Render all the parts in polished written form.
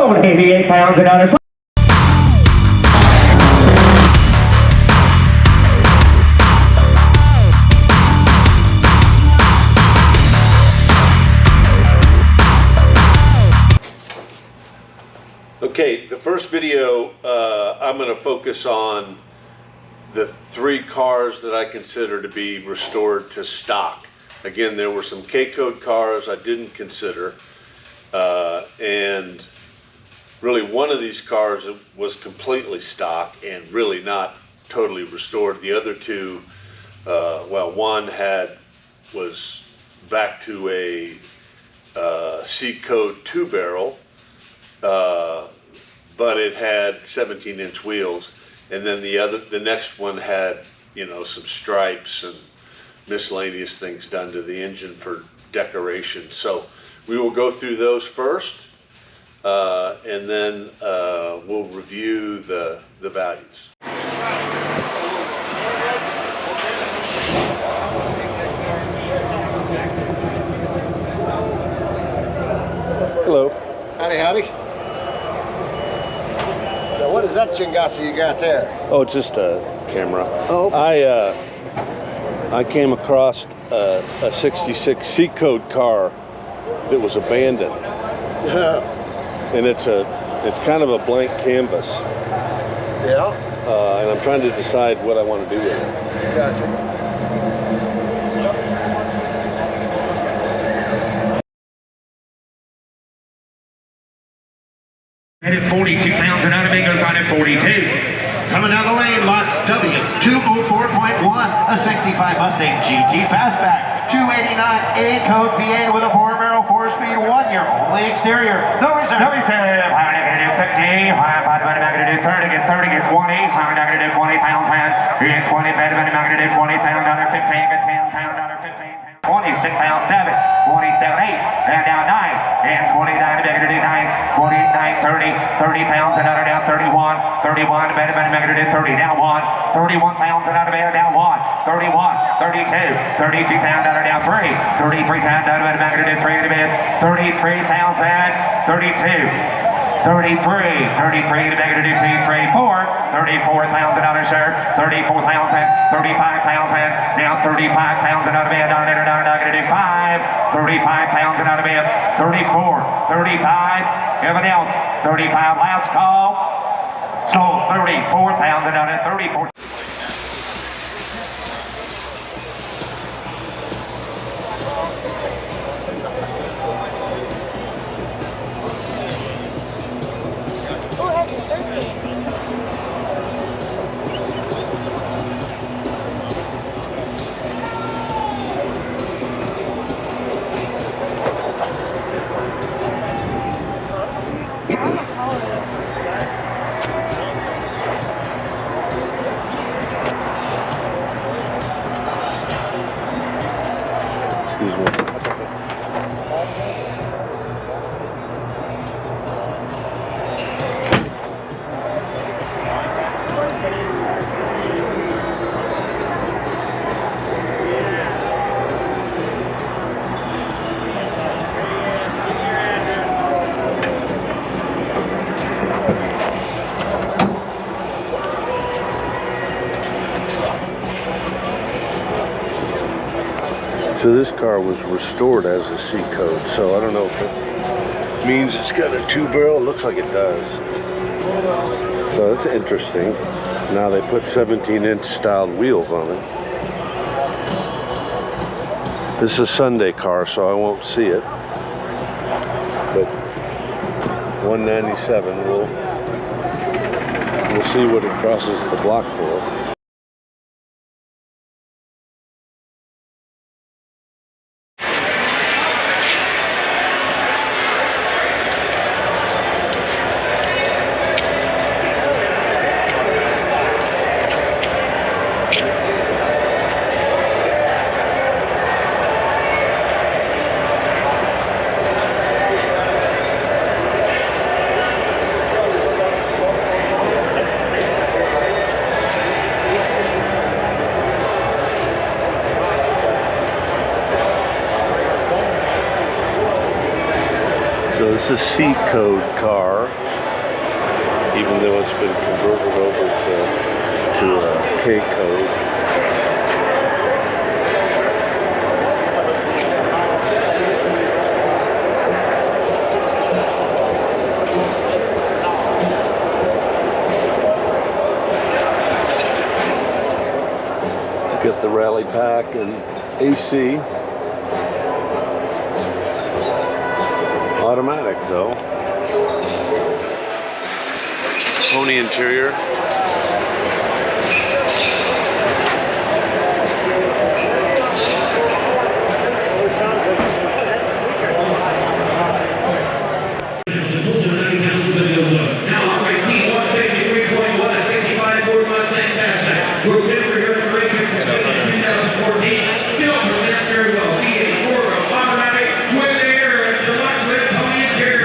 sold 88 pounds and others. Okay, the first video, I'm going to focus on the 3 cars that I consider to be restored to stock. Again, there were some K-code cars I didn't consider, and really one of these cars was completely stock and really not totally restored. The other 2, well, one was back to a C-code 2-barrel, but it had 17-inch wheels, and then the next one had, you know, some stripes and miscellaneous things done to the engine for decoration. So we will go through those first, and then we'll review the values. Hello. Howdy, howdy. Now, what is that chingasa you got there? Oh, it's just a camera. Oh. I came across a 66 C-code car that was abandoned. And it's kind of a blank canvas. Yeah. And I'm trying to decide what I want to do with it. Gotcha. Headed 42 pounds and out of it goes on at 42. Coming down the lane, lot W, 204.1, a 65 Mustang GT Fastback, 289 A-code VA with a 4-barrel 4-speed 1-year only exterior. No reserve. No reserve. I'm not going to do 50. I'm not going to do 30. Get 30. Get 20. I'm not going to do 20 pounds. Get 20. Bet I'm not going to do 20 pounds. $15. Get 10 pounds. $15. 26 pounds 7. 27 8. And down 9. And 29. I'm going to do 9. 29 30. 30 pounds. Another down 31. 31. Bet I'm not going to do 30. Now 1. 31 pounds. Another bed. Down 1. 31. 32. 32 pounds. Another down 3. 33 pounds. Another bed. I'm not going to do 3 to bed. 33 pounds. 32. 33 to make it a do 2, 3, 4. 34 pounds another, sir. 34 pounds and 35 pounds and now 35 pounds another bed. Down there, down to do 5. 35 pounds another bed. 34, 35. Everything else. 35 last call. So 34 pounds another. 34. Excuse me. So this car was restored as a C-code, so I don't know if it means it's got a 2-barrel. It looks like it does. So that's interesting. Now they put 17-inch styled wheels on it. This is a Sunday car, so I won't see it. But 197, we'll see what it crosses the block for. It's a C code car, even though it's been converted over to a K code. Got the rally pack and AC. Automatic though. Pony interior. Now on repeat, 163.1, a 65 Ford Mustang Fastback. We're good for restoration in 2014. Still presents very well. V8 four-wheel automatic with air and deluxe with pony interior.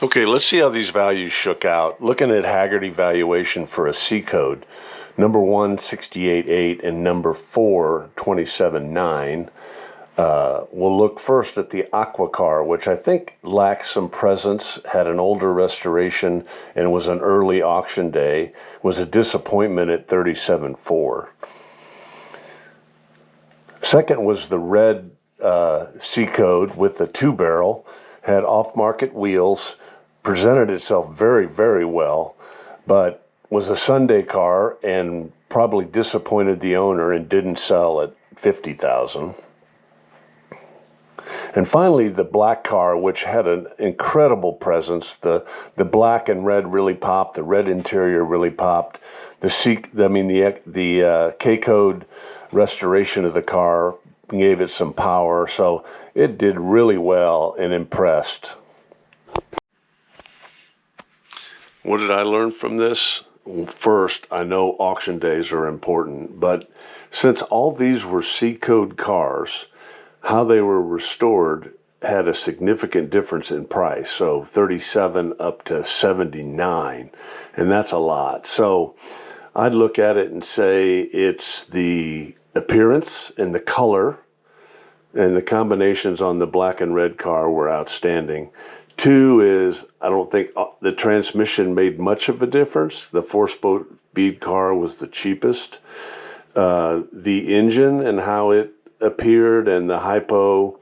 Okay, let's see how these values shook out. Looking at Hagerty valuation for a C code, number 1, 68.8, and number 4, 27.9. We'll look first at the Aqua car, which I think lacks some presence, had an older restoration, and was an early auction day. Was a disappointment at 37.4. Second was the red C code with the 2-barrel, had off-market wheels, presented itself very, very well, but was a Sunday car and probably disappointed the owner and didn't sell at $50,000. And finally, the black car, which had an incredible presence. The black and red really popped. The red interior really popped. The K code restoration of the car gave it some power, so it did really well and impressed. What did I learn from this? First, I know auction days are important, but since all these were C code cars, how they were restored had a significant difference in price. So 37 up to 79, and that's a lot. So I'd look at it and say it's the appearance and the color, and the combinations on the black and red car were outstanding. 2 is, I don't think the transmission made much of a difference. The 4-speed car was the cheapest. The engine and how it appeared, and the hypo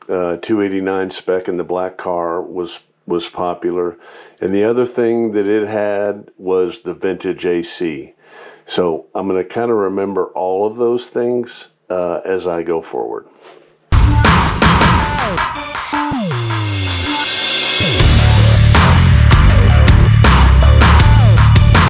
289 spec in the black car was popular. And the other thing that it had was the vintage AC. So I'm going to kind of remember all of those things as I go forward.